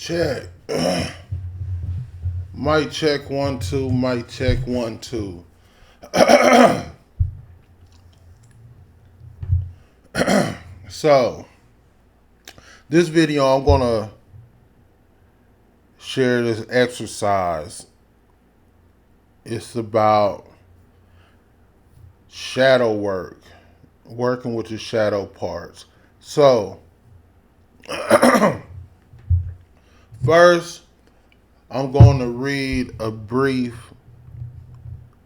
Check. Mic check 1 2. Mic check 1 2. So this video, I'm gonna share this exercise. It's about shadow work, working with the shadow parts. So first, I'm going to read a brief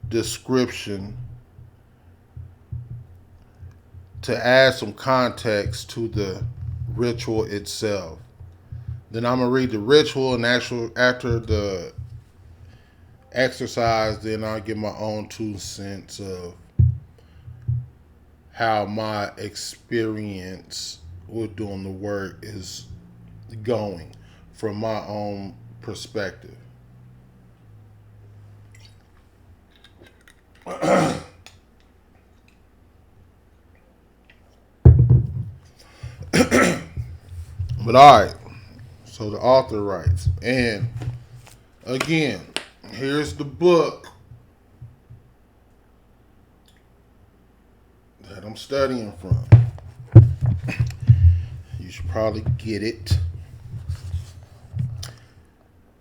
description to add some context to the ritual itself. Then I'm gonna read the ritual, and after the exercise, then I'll give my own 2 cents of how my experience with doing the work is going from my own perspective. But all right, so the author writes, and again, here's the book that I'm studying from. You should probably get it.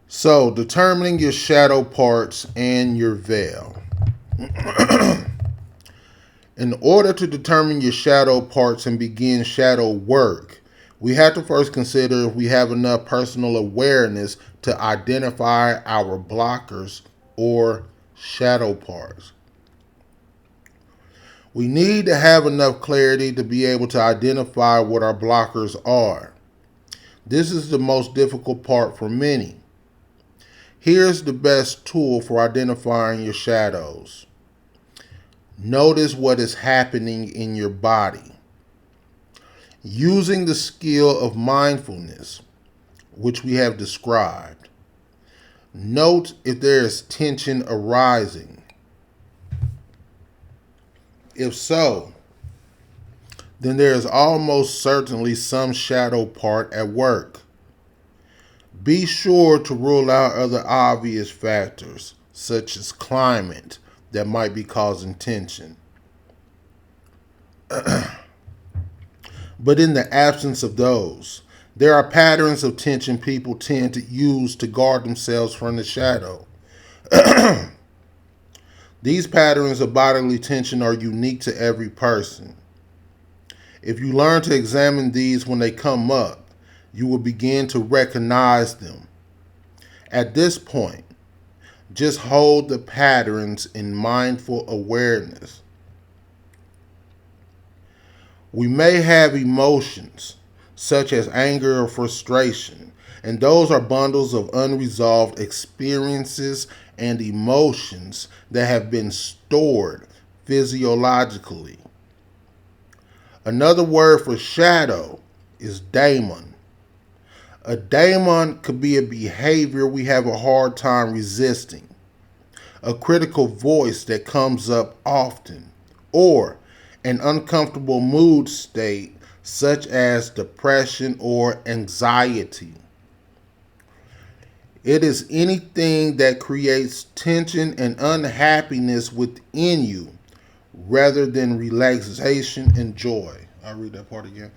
So, determining your shadow parts and your veil. In order to determine your shadow parts and begin shadow work, we have to first consider if we have enough personal awareness to identify our blockers or shadow parts. We need to have enough clarity to be able to identify what our blockers are. This is the most difficult part for many. Here's the best tool for identifying your shadows. Notice what is happening in your body. Using the skill of mindfulness, which we have described, note if there is tension arising. If so, then there is almost certainly some shadow part at work. Be sure to rule out other obvious factors, such as climate, that might be causing tension. But in the absence of those, there are patterns of tension people tend to use to guard themselves from the shadow. These patterns of bodily tension are unique to every person. If you learn to examine these when they come up, you will begin to recognize them. At this point, just hold the patterns in mindful awareness. We may have emotions, such as anger or frustration, and those are bundles of unresolved experiences and emotions that have been stored physiologically. Another word for shadow is daemon. A daemon could be a behavior we have a hard time resisting, a critical voice that comes up often, or an uncomfortable mood state such as depression or anxiety. It is anything that creates tension and unhappiness within you rather than relaxation and joy. I'll read that part again.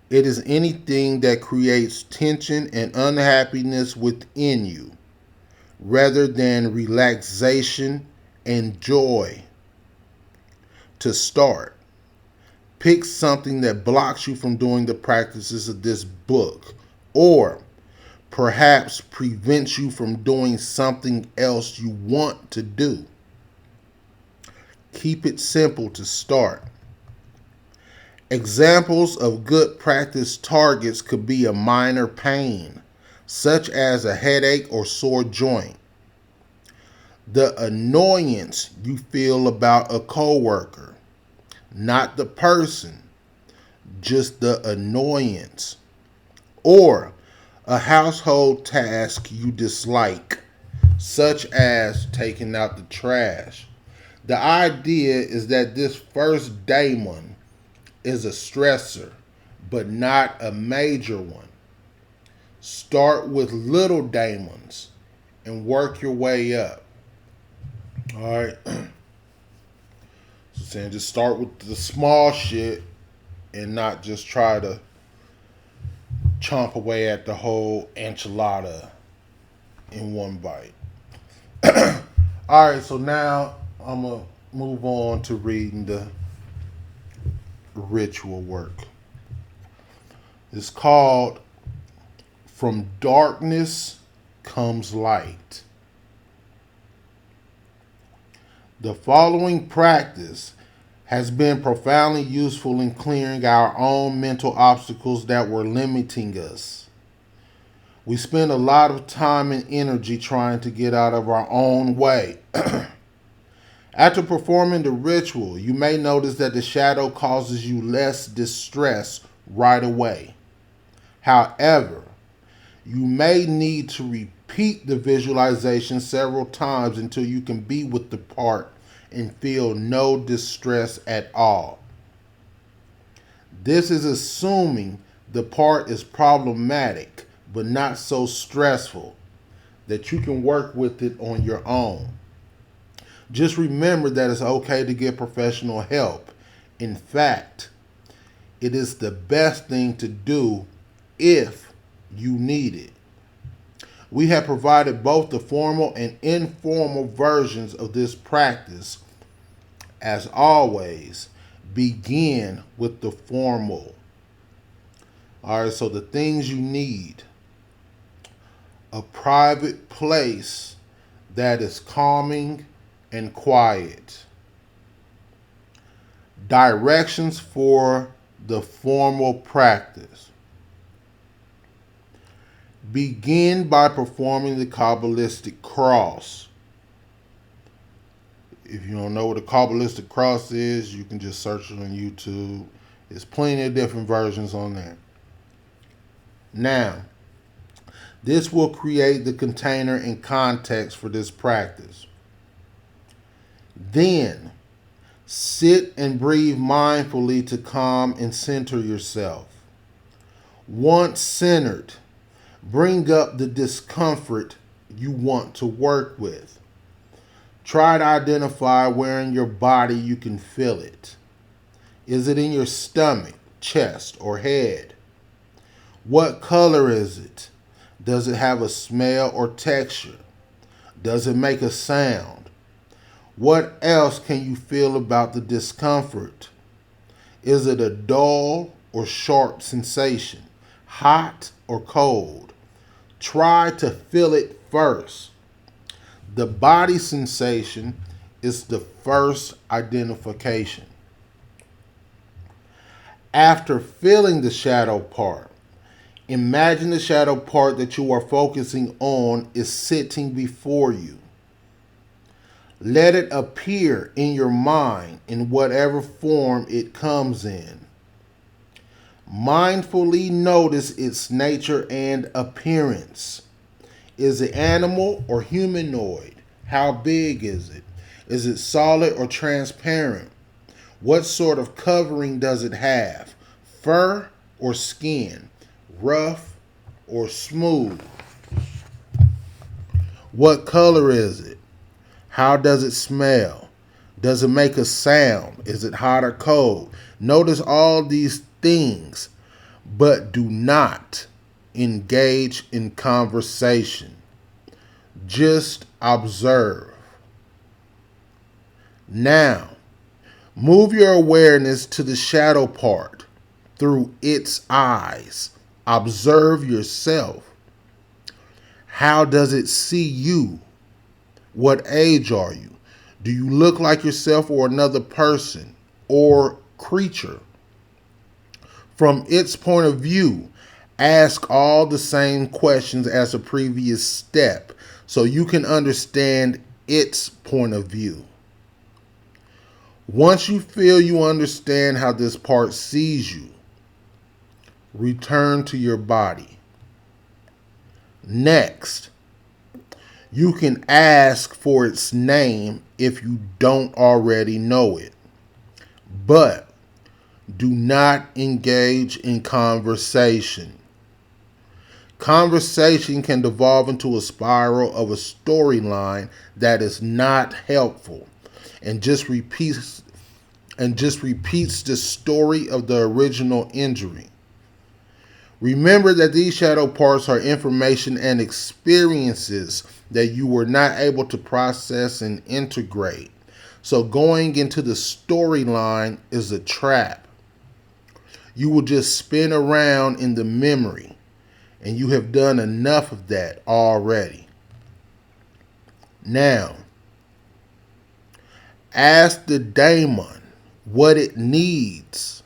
It is anything that creates tension and unhappiness within you rather than relaxation and joy. To start, pick something that blocks you from doing the practices of this book, or perhaps prevents you from doing something else you want to do. Keep it simple to start. Examples of good practice targets could be a minor pain, such as a headache or sore joint, the annoyance you feel about a coworker, not the person, just the annoyance, or a household task you dislike, such as taking out the trash. The idea is that this first daemon is a stressor, but not a major one. Start with little daemons and work your way up. All right. So saying just start with the small shit and not just try to chomp away at the whole enchilada in one bite. All right, so now I'm going to move on to reading the ritual work. It's called From Darkness Comes Light. The following practice has been profoundly useful in clearing our own mental obstacles that were limiting us. We spend a lot of time and energy trying to get out of our own way. After performing the ritual, you may notice that the shadow causes you less distress right away. However, you may need to repeat the visualization several times until you can be with the part and feel no distress at all. This is assuming the part is problematic but not so stressful that you can work with it on your own. Just remember that it's okay to get professional help. In fact, it is the best thing to do if you need it. We have provided both the formal and informal versions of this practice. As always, begin with the formal. All right, so the things you need: a private place that is calming and quiet. Directions for the formal practice. Begin by performing the Kabbalistic cross. If you don't know what a Kabbalistic cross is, you can just search it on YouTube. There's plenty of different versions on there. Now, this will create the container and context for this practice. Then, sit and breathe mindfully to calm and center yourself. Once centered, bring up the discomfort you want to work with. Try to identify where in your body you can feel it. Is it in your stomach, chest, or head? What color is it? Does it have a smell or texture? Does it make a sound? What else can you feel about the discomfort? Is it a dull or sharp sensation? Hot or cold? Try to feel it first. The body sensation is the first identification. After feeling the shadow part, imagine the shadow part that you are focusing on is sitting before you. Let it appear in your mind in whatever form it comes in. Mindfully notice its nature and appearance. Is it animal or humanoid? How big is it? Is it solid or transparent? What sort of covering does it have? Fur or skin? Rough or smooth? What color is it? How does it smell? Does it make a sound? Is it hot or cold? Notice all these things, but do not engage in conversation. Just observe. Now, move your awareness to the shadow part through its eyes. Observe yourself. How does it see you? What age are you? Do you look like yourself or another person or creature? From its point of view, ask all the same questions as the previous step so you can understand its point of view. Once you feel you understand how this part sees you, return to your body. Next, you can ask for its name if you don't already know it. But Do not engage in conversation. Conversation can devolve into a spiral of a storyline that is not helpful and just repeats the story of the original injury. Remember that these shadow parts are information and experiences that you were not able to process and integrate. So going into the storyline is a trap. You will just spin around in the memory, and you have done enough of that already. Now, ask the daemon what it needs.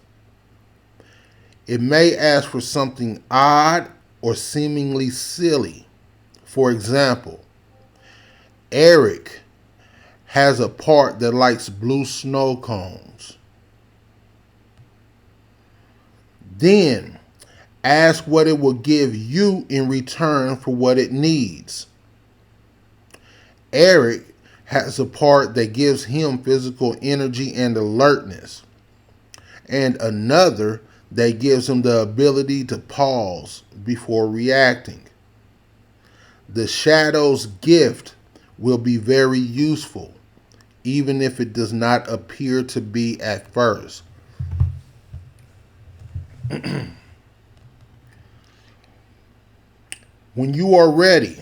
It may ask for something odd or seemingly silly. For example, Eric has a part that likes blue snow cones. Then ask what it will give you in return for what it needs. Eric has a part that gives him physical energy and alertness, and another that gives him the ability to pause before reacting. The shadow's gift will be very useful, even if it does not appear to be at first. When you are ready,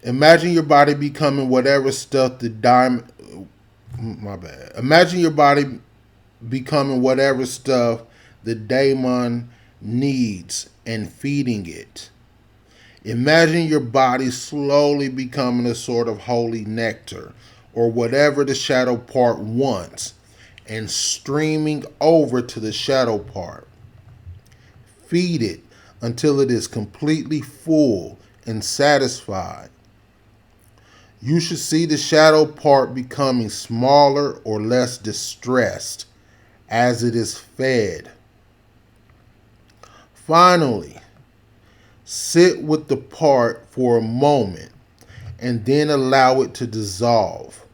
imagine your body becoming whatever stuff the diamond. My bad. Imagine your body becoming whatever stuff the daemon needs and feeding it. Imagine your body slowly becoming a sort of holy nectar or whatever the shadow part wants and streaming over to the shadow part. Feed it until it is completely full and satisfied. You should see the shadow part becoming smaller or less distressed as it is fed. Finally, sit with the part for a moment and then allow it to dissolve.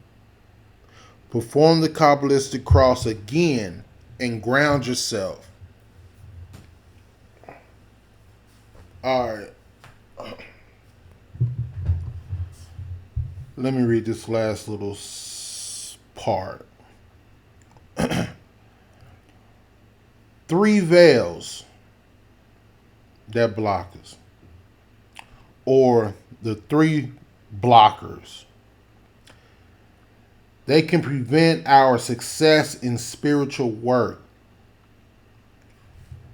Perform the Kabbalistic cross again and ground yourself. All right. Let me read this last little part. 3 veils that block us, or the 3 blockers. They can prevent our success in spiritual work.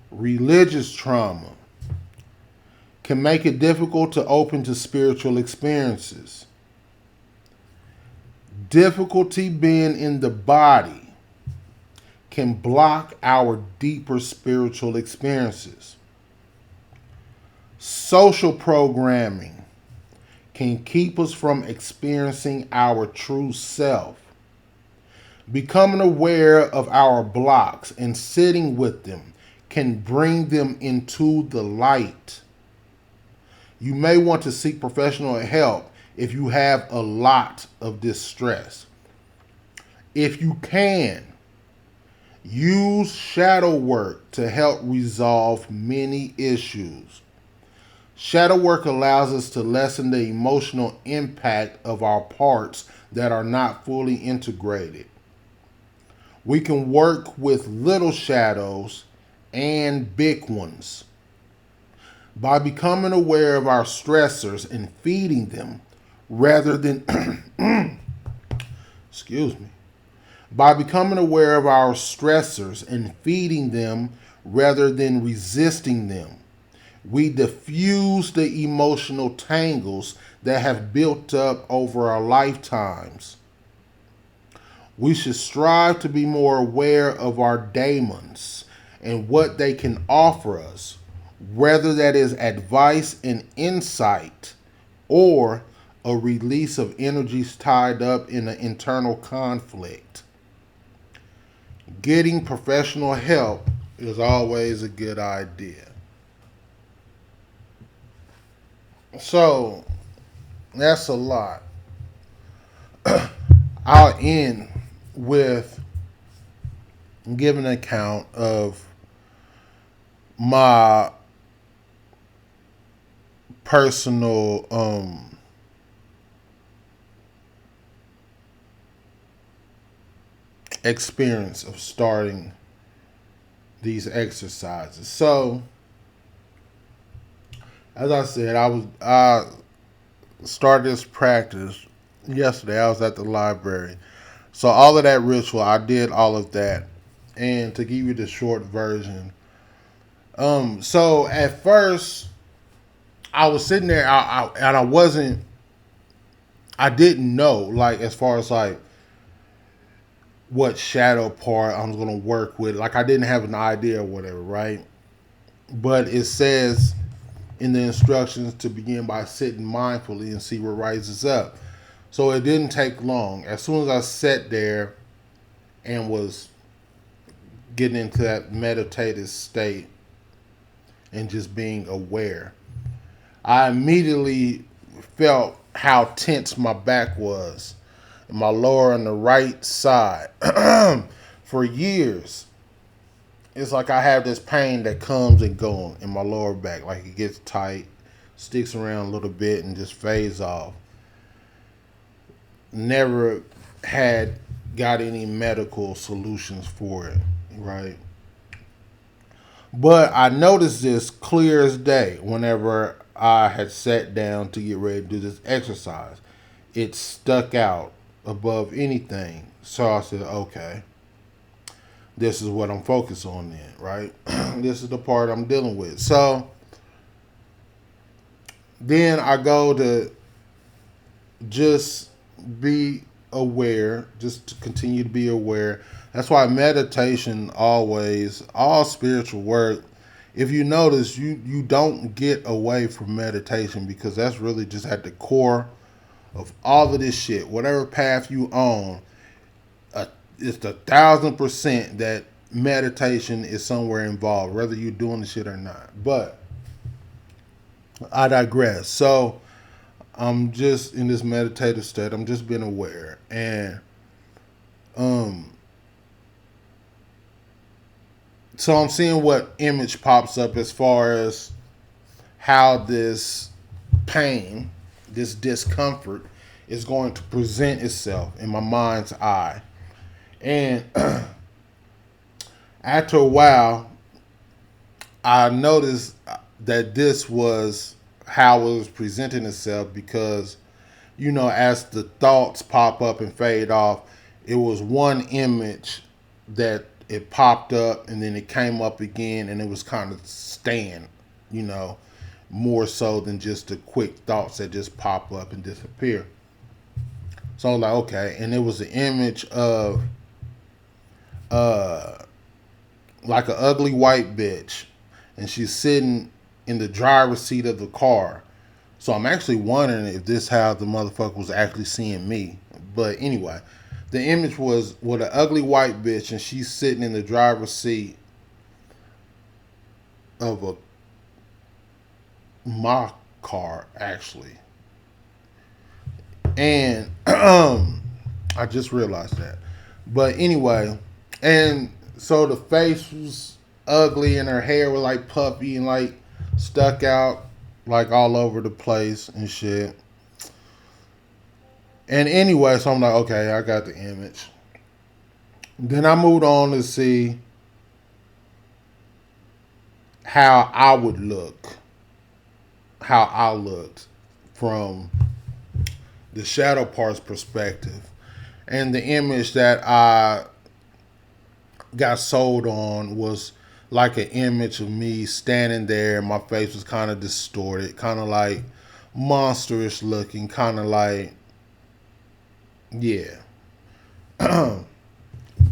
Religious trauma can make it difficult to open to spiritual experiences. Difficulty being in the body can block our deeper spiritual experiences. Social programming can keep us from experiencing our true self. Becoming aware of our blocks and sitting with them can bring them into the light. You may want to seek professional help if you have a lot of distress. If you can, use shadow work to help resolve many issues. Shadow work allows us to lessen the emotional impact of our parts that are not fully integrated. We can work with little shadows and big ones. By becoming aware of our stressors and feeding them rather than excuse me. By becoming aware of our stressors and feeding them rather than resisting them, we diffuse the emotional tangles that have built up over our lifetimes. We should strive to be more aware of our daemons and what they can offer us, whether that is advice and insight or a release of energies tied up in an internal conflict. Getting professional help is always a good idea. So, that's a lot. I'll end with give an account of my personal experience of starting these exercises. So, as I said, I started this practice yesterday. I was at the library. So all of that ritual, I did all of that. And to give you the short version, so at first I was sitting there, and I didn't know, like, as far as like what shadow part I was gonna work with. Like, I didn't have an idea or whatever, right? But it says in the instructions to begin by sitting mindfully and see what rises up. So it didn't take long. As soon as I sat there and was getting into that meditative state and just being aware, I immediately felt how tense my back was, my lower on the right side. For years, it's like I have this pain that comes and goes in my lower back. Like, it gets tight, sticks around a little bit, and just fades off. Never had got any medical solutions for it, right? But I noticed this clear as day whenever I had sat down to get ready to do this exercise. It stuck out above anything. So I said, okay, this is what I'm focused on then, right? This is the part I'm dealing with. So then I go to just be aware, just to continue to be aware. That's why meditation always, all spiritual work, if you notice, you don't get away from meditation, because that's really just at the core of all of this shit. Whatever path you on, it's 1,000% that meditation is somewhere involved, whether you're doing the shit or not. But I digress. So I'm just in this meditative state. I'm just being aware, and um, so I'm seeing what image pops up as far as how this pain, this discomfort, is going to present itself in my mind's eye. And after a while, I noticed that this was how it was presenting itself, because, as the thoughts pop up and fade off, it was one image that it popped up, and then it came up again, and it was kind of staying, you know, more so than just the quick thoughts that just pop up and disappear. So I was like, okay, and it was an image of uh like an ugly white bitch, and she's sitting in the driver's seat of the car. So I'm actually wondering if this how the motherfucker was actually seeing me. But anyway, the image was with an ugly white bitch, and she's sitting in the driver's seat of my car, actually. And I just realized that. But anyway, and so the face was ugly, and her hair was like puffy and like stuck out like all over the place and shit. And anyway, so I'm like, okay, I got the image. Then I moved on to see how I would look, how I looked from the shadow part's perspective. And the image that I got sold on was like an image of me standing there, and my face was kind of distorted, kind of like monsterish looking, kind of like, yeah, kind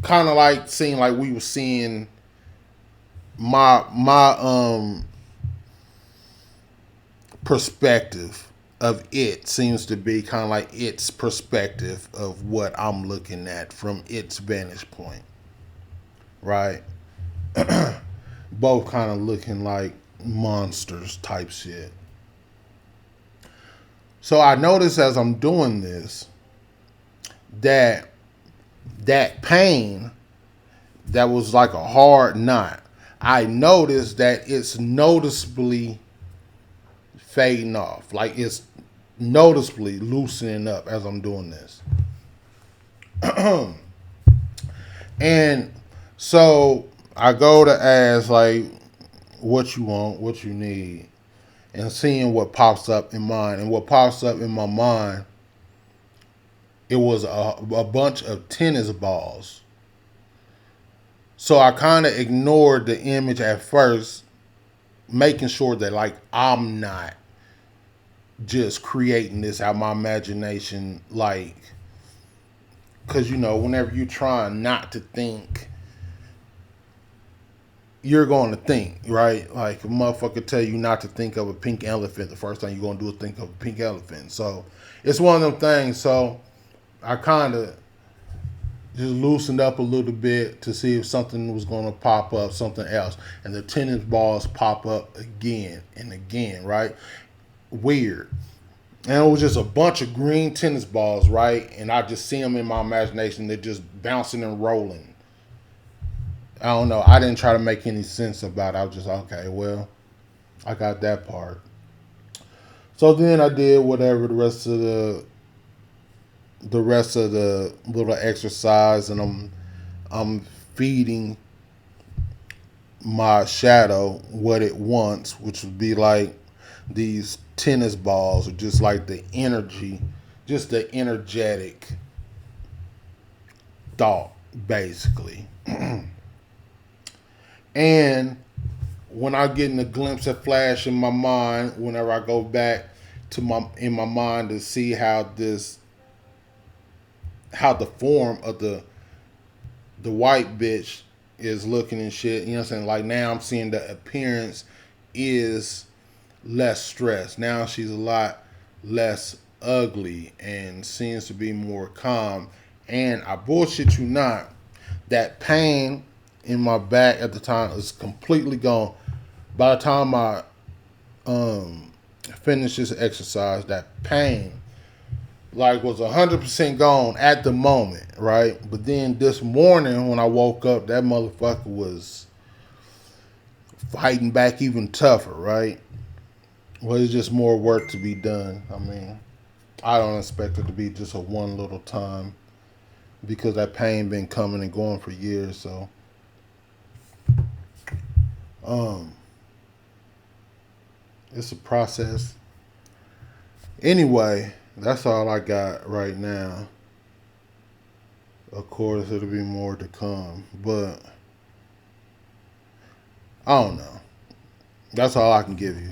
of like seeing like we were seeing my perspective of it seems to be kind of like its perspective of what I'm looking at from its vantage point, right? Both kind of looking like monsters type shit. So I notice as I'm doing this that that pain that was like a hard knot, I noticed that it's noticeably fading off. Like it's noticeably loosening up as I'm doing this. And so I go to ask, like, what you want, what you need, and seeing what pops up in mine. And what pops up in my mind, it was a bunch of tennis balls. So I kind of ignored the image at first, making sure that, like, I'm not just creating this out of my imagination, like, because, whenever you're trying not to think, you're going to think, right? Like, a motherfucker tell you not to think of a pink elephant, the first thing you're going to do is think of a pink elephant. So it's one of them things. So I kind of just loosened up a little bit to see if something was going to pop up, something else. And the tennis balls pop up again and again, right? Weird. And it was just a bunch of green tennis balls, right? And I just see them in my imagination. They're just bouncing and rolling. I don't know. I didn't try to make any sense about it. I was just, okay, well, I got that part. So then I did whatever the rest of the little exercise, and I'm feeding my shadow what it wants, which would be like these tennis balls, or just like the energy, just the energetic thought, basically. And when I get in a glimpse of flash in my mind, whenever I go back to my mind to see how the form of the white bitch is looking and shit, you know what I'm saying? Like, now I'm seeing the appearance is less stressed. Now she's a lot less ugly and seems to be more calm. And I bullshit you not, that pain in my back at the time is completely gone. By the time I finish this exercise, that pain like was 100% gone at the moment, right? But then this morning when I woke up, that motherfucker was fighting back even tougher, right? Well, it's just more work to be done. I mean, I don't expect it to be just a one little time, because that pain been coming and going for years. So, it's a process. Anyway, that's all I got right now. Of course, it'll be more to come, but I don't know. That's all I can give you.